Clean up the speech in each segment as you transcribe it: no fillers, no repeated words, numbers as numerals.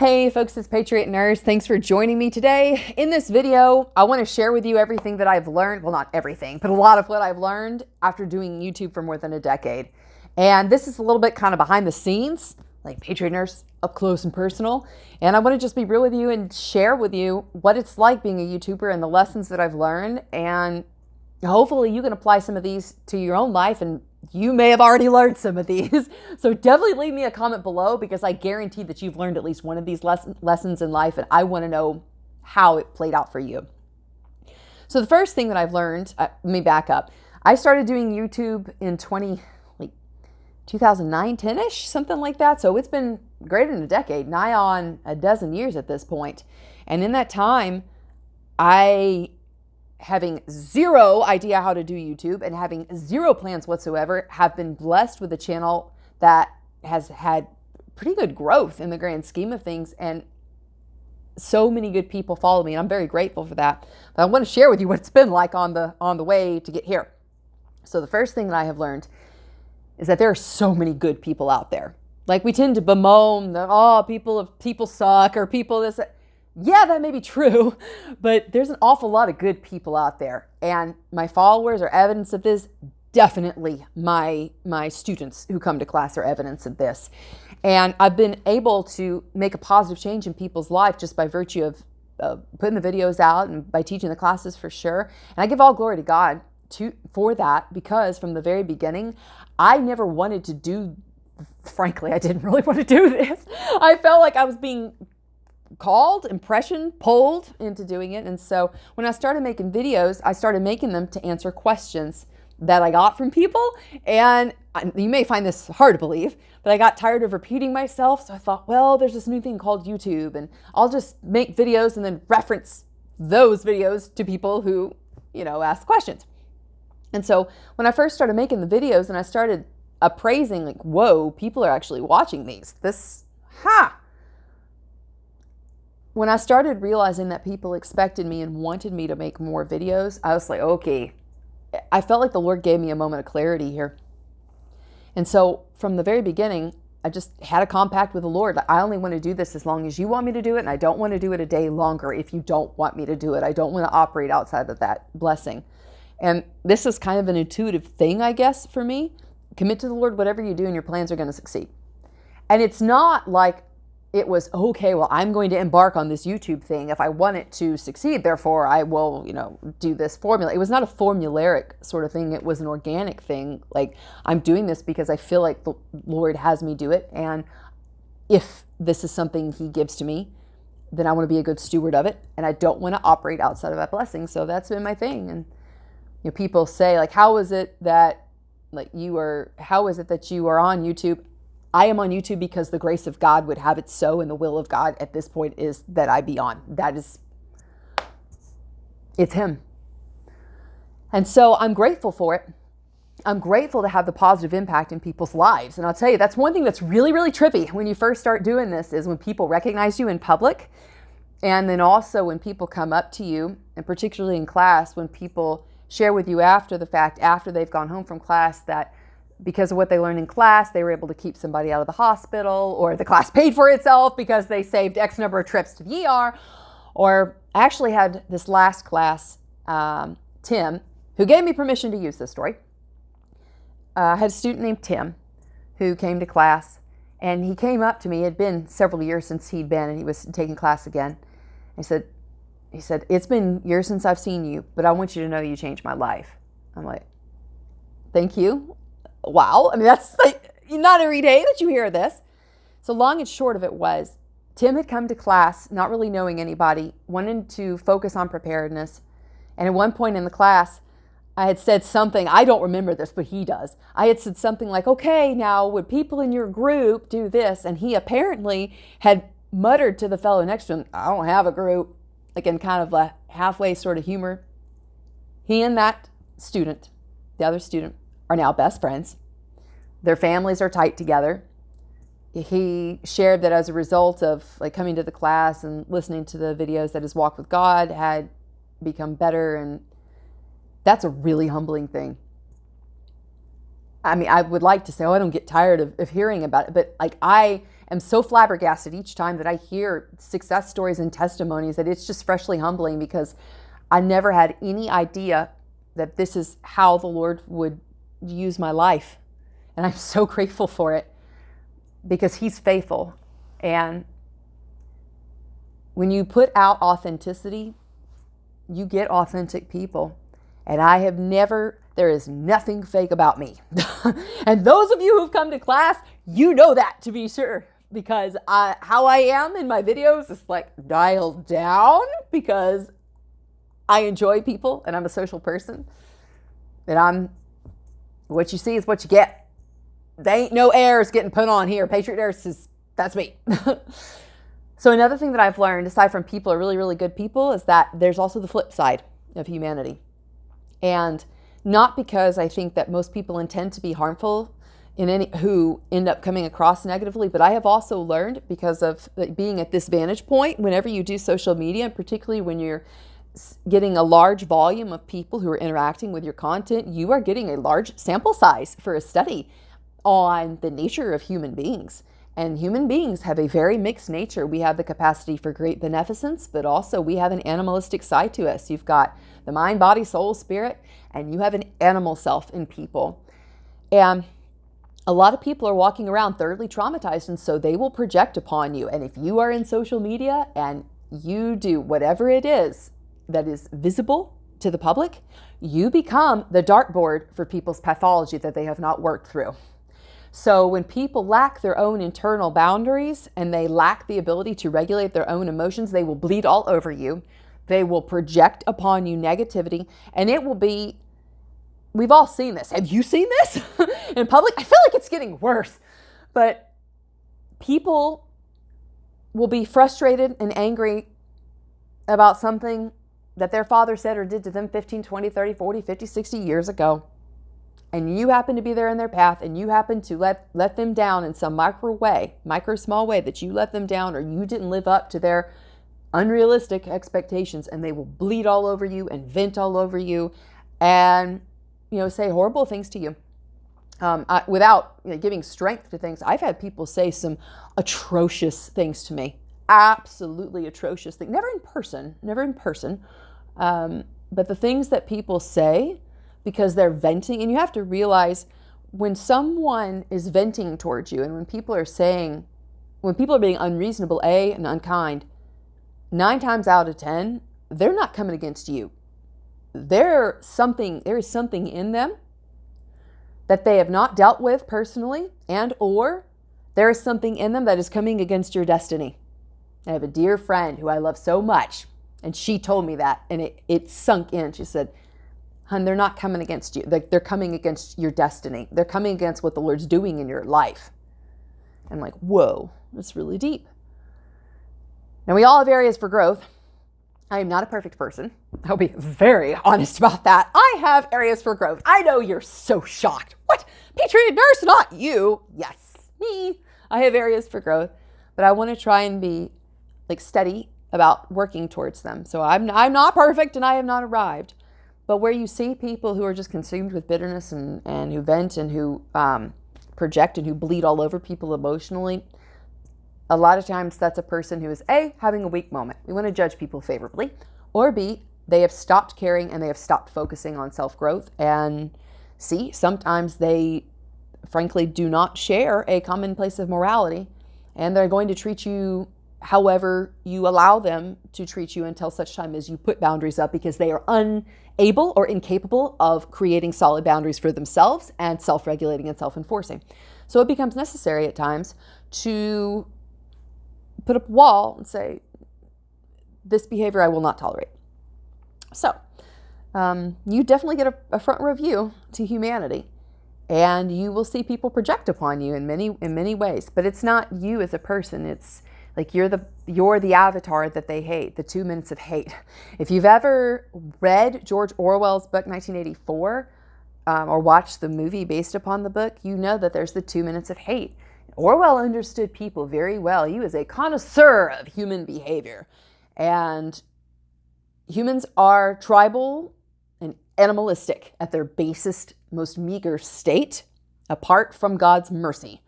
Hey folks, it's Patriot Nurse. Thanks for joining me today. In this video, I want to share with you everything that I've learned. Well, not everything, but a lot of what I've learned after doing YouTube for more than a decade. And this is a little bit kind of behind the scenes, like Patriot Nurse up close and personal. And I want to just be real with you and share with you what it's like being a YouTuber and the lessons that I've learned. And hopefully you can apply some of these to your own life, and you may have already learned some of these. So definitely leave me a comment below, because I guarantee that you've learned at least one of these lessons in life, and I want to know how it played out for you. So the first thing that I've learned, let me back up. I started doing YouTube in 2009, 10-ish, something like that. So it's been greater than a decade, nigh on a dozen years at this point. And in that time, having zero idea how to do YouTube and having zero plans whatsoever, have been blessed with a channel that has had pretty good growth in the grand scheme of things. And so many good people follow me, and I'm very grateful for that. But I want to share with you what it's been like on the way to get here. So the first thing that I have learned is that there are so many good people out there. Like, we tend to bemoan that, oh, people suck, or people this. Yeah, that may be true, but there's an awful lot of good people out there. And my followers are evidence of this. Definitely my students who come to class are evidence of this. And I've been able to make a positive change in people's life just by virtue of putting the videos out and by teaching the classes, for sure. And I give all glory to God for that, because from the very beginning, I never wanted to do, frankly, I didn't really want to do this. I felt like I was being pulled into doing it. And so when I started making videos, I started making them to answer questions that I got from people. And you may find this hard to believe, but I got tired of repeating myself. So I thought, well, there's this new thing called YouTube, and I'll just make videos and then reference those videos to people who, ask questions. And so when I first started making the videos and I started appraising, like, whoa, people are actually watching these. When I started realizing that people expected me and wanted me to make more videos, I was like, okay, I felt like the Lord gave me a moment of clarity here. And so from the very beginning, I just had a compact with the Lord. I only want to do this as long as you want me to do it, and I don't want to do it a day longer if you don't want me to do it. I don't want to operate outside of that blessing. And this is kind of an intuitive thing, I guess, for me. Commit to the Lord, whatever you do, and your plans are going to succeed. And it's not like it was, okay, well, I'm going to embark on this YouTube thing if I want it to succeed, therefore I will, do this formula. It was not a formulaic sort of thing. It was an organic thing. Like, I'm doing this because I feel like the Lord has me do it. And if this is something He gives to me, then I want to be a good steward of it. And I don't want to operate outside of that blessing. So that's been my thing. And people say, like, how is it that you are on YouTube? I am on YouTube because the grace of God would have it so, and the will of God at this point is that I be on. It's Him. And so I'm grateful for it. I'm grateful to have the positive impact in people's lives. And I'll tell you, that's one thing that's really, really trippy when you first start doing this, is when people recognize you in public. And then also when people come up to you, and particularly in class, when people share with you after the fact, after they've gone home from class, that because of what they learned in class, they were able to keep somebody out of the hospital, or the class paid for itself because they saved X number of trips to the ER. Or I actually had this last class, Tim, who gave me permission to use this story. I had a student named Tim who came to class, and he came up to me. It had been several years since he'd been, and he was taking class again. He said, it's been years since I've seen you, but I want you to know you changed my life. I'm like, thank you. Wow. I mean, that's not every day that you hear this. So long and short of it was, Tim had come to class not really knowing anybody, wanting to focus on preparedness. And at one point in the class, I had said something, I don't remember this, but he does. I had said something like, okay, now would people in your group do this? And he apparently had muttered to the fellow next to him, I don't have a group, like in kind of a halfway sort of humor. He and that student, the other student, are now best friends. Their families are tight together. He shared that as a result of coming to the class and listening to the videos, that his walk with God had become better. And that's a really humbling thing. I mean, I would like to say, oh, I don't get tired of hearing about it. But am so flabbergasted each time that I hear success stories and testimonies that it's just freshly humbling, because I never had any idea that this is how the Lord would use my life. And I'm so grateful for it, because He's faithful. And when you put out authenticity, you get authentic people. And there is nothing fake about me. And those of you who've come to class, you know that to be sure, because how I am in my videos is like dialed down, because I enjoy people and I'm a social person. And what you see is what you get. There ain't no airs getting put on here. Patriot Nurse that's me. So another thing that I've learned, aside from people are really, really good people, is that there's also the flip side of humanity. And not because I think that most people intend to be harmful who end up coming across negatively, but I have also learned, because of being at this vantage point, whenever you do social media, and particularly when you're getting a large volume of people who are interacting with your content, you are getting a large sample size for a study on the nature of human beings. And human beings have a very mixed nature. We have the capacity for great beneficence, but also we have an animalistic side to us. You've got the mind, body, soul, spirit, and you have an animal self in people. And a lot of people are walking around thoroughly traumatized, and so they will project upon you. And if you are in social media and you do whatever it is that is visible to the public, you become the dartboard for people's pathology that they have not worked through. So when people lack their own internal boundaries and they lack the ability to regulate their own emotions, they will bleed all over you. They will project upon you negativity, and it will be, we've all seen this. Have you seen this in public? I feel like it's getting worse, but people will be frustrated and angry about something that their father said or did to them 15, 20, 30, 40, 50, 60 years ago. And you happen to be there in their path, and you happen to let them down in some micro small way that you let them down, or you didn't live up to their unrealistic expectations, and they will bleed all over you and vent all over you and, say horrible things to you. Without giving strength to things. I've had people say some atrocious things to me. Absolutely atrocious things. Never in person. But the things that people say, because they're venting, and you have to realize when someone is venting towards you, and when people are being unreasonable, and unkind, 9 times out of 10, they're not coming against you. There is something in them that they have not dealt with personally, or there is something in them that is coming against your destiny. I have a dear friend who I love so much, and she told me that, and it sunk in. She said, "Hun, they're not coming against you. They're coming against your destiny. They're coming against what the Lord's doing in your life." I'm like, whoa, that's really deep. Now, we all have areas for growth. I am not a perfect person. I'll be very honest about that. I have areas for growth. I know you're so shocked. What? Patriot Nurse, not you. Yes, me. I have areas for growth, but I want to try and be steady about working towards them. So I'm not perfect, and I have not arrived. But where you see people who are just consumed with bitterness and who vent and who project and who bleed all over people emotionally, a lot of times that's a person who is A, having a weak moment. We want to judge people favorably. Or B, they have stopped caring and they have stopped focusing on self-growth. And C, sometimes they frankly do not share a common place of morality, and they're going to treat you however you allow them to treat you until such time as you put boundaries up, because they are unable or incapable of creating solid boundaries for themselves and self-regulating and self-enforcing. So it becomes necessary at times to put up a wall and say, this behavior I will not tolerate. So you definitely get a front row view to humanity, and you will see people project upon you in many ways. But it's not you as a person. It's like you're the avatar that they hate, the 2 minutes of hate. If you've ever read George Orwell's book 1984 or watched the movie based upon the book, you know that there's the 2 minutes of hate. Orwell understood people very well. He was a connoisseur of human behavior. And humans are tribal and animalistic at their basest, most meager state, apart from God's mercy.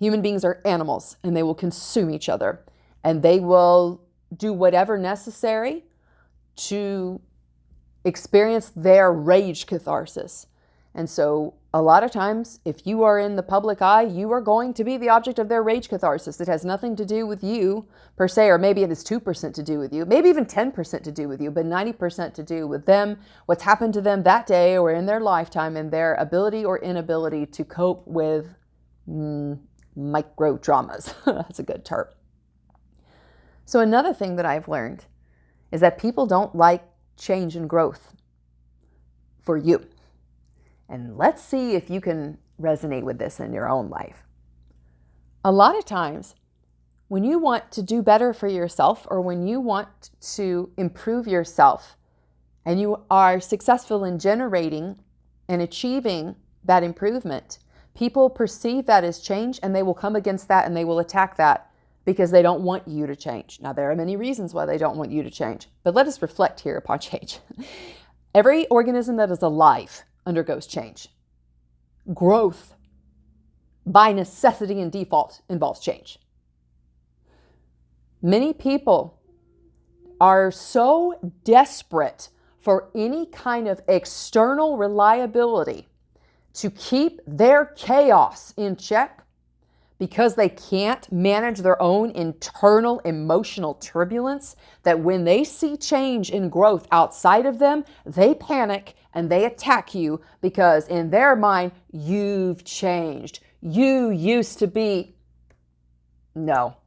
Human beings are animals, and they will consume each other, and they will do whatever necessary to experience their rage catharsis. And so a lot of times, if you are in the public eye, you are going to be the object of their rage catharsis. It has nothing to do with you per se, or maybe it has 2% to do with you, maybe even 10% to do with you, but 90% to do with them, what's happened to them that day or in their lifetime, and their ability or inability to cope with micro traumas. That's a good term. So another thing that I've learned is that people don't like change and growth for you. And let's see if you can resonate with this in your own life. A lot of times, when you want to do better for yourself, or when you want to improve yourself, and you are successful in generating and achieving that improvement, people perceive that as change, and they will come against that and they will attack that because they don't want you to change. Now, there are many reasons why they don't want you to change, but let us reflect here upon change. Every organism that is alive undergoes change. Growth, by necessity and default, involves change. Many people are so desperate for any kind of external reliability to keep their chaos in check because they can't manage their own internal emotional turbulence, that when they see change and growth outside of them, they panic and they attack you because in their mind, you've changed. You used to be. No.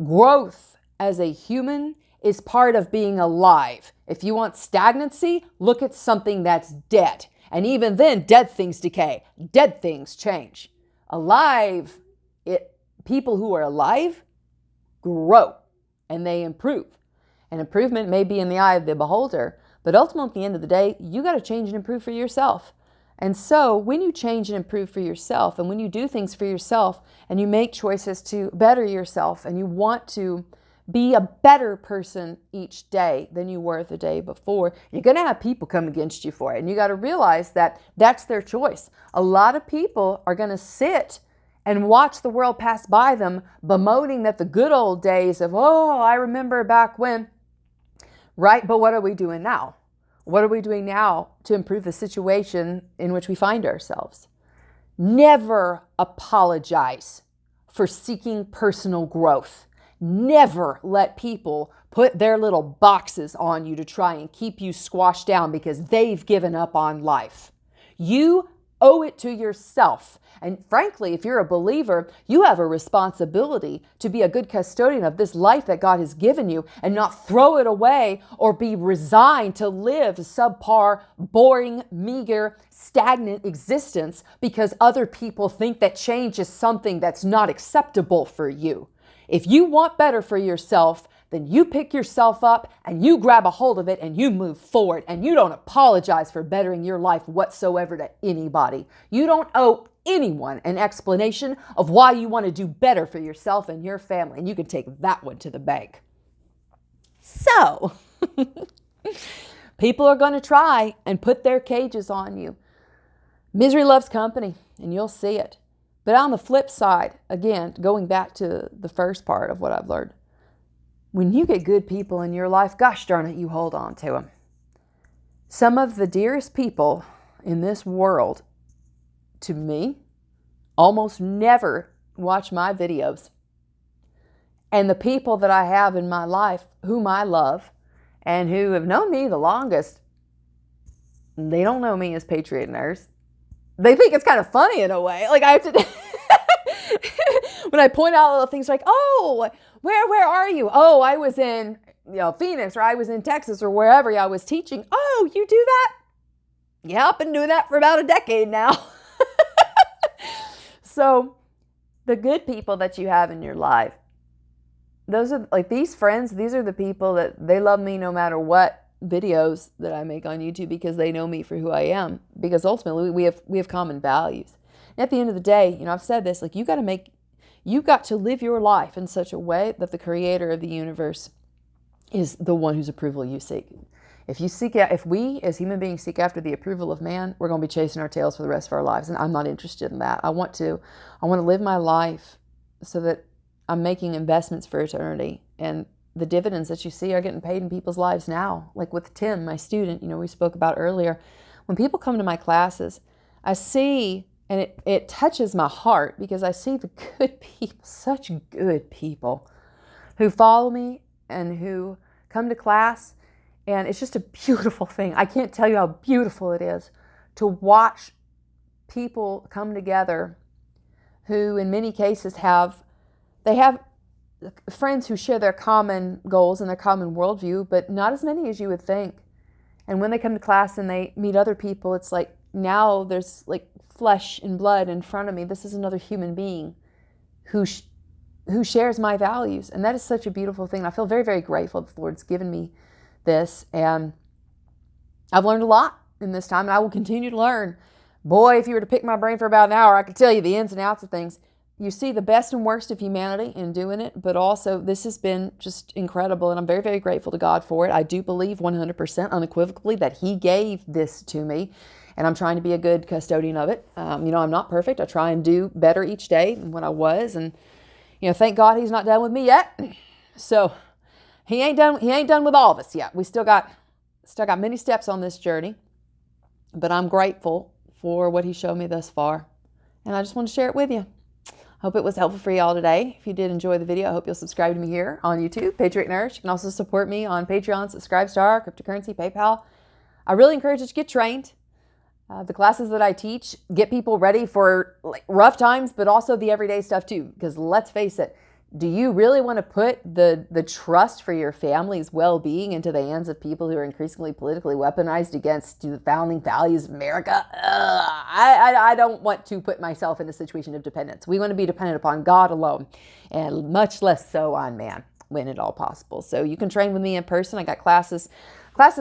Growth as a human is part of being alive. If you want stagnancy, look at something that's dead. And even then, dead things decay. Dead things change. Alive, people who are alive grow and they improve. And improvement may be in the eye of the beholder, but ultimately at the end of the day, you got to change and improve for yourself. And so when you change and improve for yourself, and when you do things for yourself, and you make choices to better yourself, and you want to be a better person each day than you were the day before, you're going to have people come against you for it. And you got to realize that that's their choice. A lot of people are going to sit and watch the world pass by them, bemoaning that the good old days of, oh, I remember back when, right? But what are we doing now? What are we doing now to improve the situation in which we find ourselves? Never apologize for seeking personal growth. Never let people put their little boxes on you to try and keep you squashed down because they've given up on life. You owe it to yourself. And frankly, if you're a believer, you have a responsibility to be a good custodian of this life that God has given you and not throw it away or be resigned to live a subpar, boring, meager, stagnant existence because other people think that change is something that's not acceptable for you. If you want better for yourself, then you pick yourself up and you grab a hold of it and you move forward, and you don't apologize for bettering your life whatsoever to anybody. You don't owe anyone an explanation of why you want to do better for yourself and your family, and you can take that one to the bank. So, people are going to try and put their cages on you. Misery loves company, and you'll see it. But on the flip side, again, going back to the first part of what I've learned, when you get good people in your life, gosh darn it, you hold on to them. Some of the dearest people in this world, to me, almost never watch my videos. And the people that I have in my life, whom I love, and who have known me the longest, they don't know me as Patriot Nurse. They think it's kind of funny in a way. Like I have to, when I point out little things like, oh, where are you? Oh, I was in, Phoenix, or I was in Texas, or wherever I was teaching. Oh, you do that? Yeah, I've been doing that for about a decade now. So the good people that you have in your life, those are like these friends. These are the people that they love me no matter what videos that I make on YouTube, because they know me for who I am, because ultimately we have common values. And at the end of the day, I've said this, like you got to live your life in such a way that the creator of the universe is the one whose approval you seek. If we as human beings seek after the approval of man, we're going to be chasing our tails for the rest of our lives. And I'm not interested in that. I want to live my life so that I'm making investments for eternity. And the dividends that you see are getting paid in people's lives now. Like with Tim, my student, we spoke about earlier. When people come to my classes, I see, and it touches my heart because I see the good people, such good people who follow me and who come to class. And it's just a beautiful thing. I can't tell you how beautiful it is to watch people come together who in many cases have friends who share their common goals and their common worldview, but not as many as you would think. And when they come to class and they meet other people, it's like now there's like flesh and blood in front of me. This is another human being who shares my values. And that is such a beautiful thing. I feel very, very grateful that the Lord's given me this. And I've learned a lot in this time, and I will continue to learn. Boy, if you were to pick my brain for about an hour, I could tell you the ins and outs of things. You see the best and worst of humanity in doing it, but also this has been just incredible, and I'm very, very grateful to God for it. I do believe 100% unequivocally that He gave this to me, and I'm trying to be a good custodian of it. I'm not perfect. I try and do better each day than what I was, and thank God He's not done with me yet. So He ain't done with all of us yet. We still got many steps on this journey, but I'm grateful for what He showed me thus far, and I just want to share it with you. Hope it was helpful for y'all today. If you did enjoy the video, I hope you'll subscribe to me here on YouTube, Patriot Nurse. You can also support me on Patreon, Subscribestar, cryptocurrency, PayPal. I really encourage you to get trained. The classes that I teach get people ready for rough times, but also the everyday stuff too. Because let's face it, do you really want to put the trust for your family's well-being into the hands of people who are increasingly politically weaponized against the founding values of America? I don't want to put myself in a situation of dependence. We want to be dependent upon God alone, and much less so on man when at all possible. So you can train with me in person. I got classes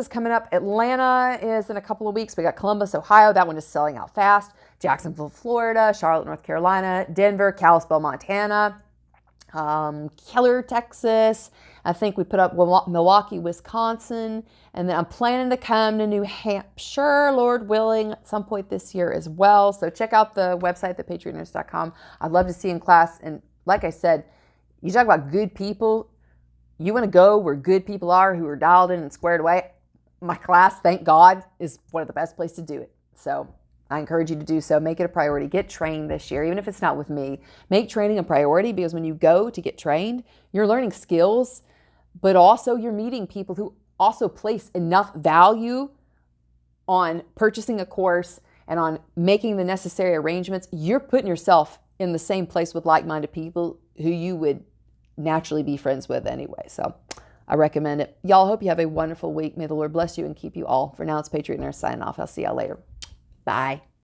coming up. Atlanta is in a couple of weeks. We got Columbus, Ohio. That one is selling out fast. Jacksonville, Florida. Charlotte, North Carolina. Denver, Kalispell, Montana. Keller, Texas. I think we put up Milwaukee, Wisconsin, and then I'm planning to come to New Hampshire, Lord willing, at some point this year as well. So check out the website, thepatriotnurse.com. I'd love to see you in class. And like I said, you talk about good people. You want to go where good people are who are dialed in and squared away. My class, thank God, is one of the best places to do it. So I encourage you to do so. Make it a priority. Get trained this year, even if it's not with me. Make training a priority, because when you go to get trained, you're learning skills, but also you're meeting people who also place enough value on purchasing a course and on making the necessary arrangements. You're putting yourself in the same place with like-minded people who you would naturally be friends with anyway. So I recommend it. Y'all, hope you have a wonderful week. May the Lord bless you and keep you all. For now, it's Patriot Nurse signing off. I'll see y'all later. Bye.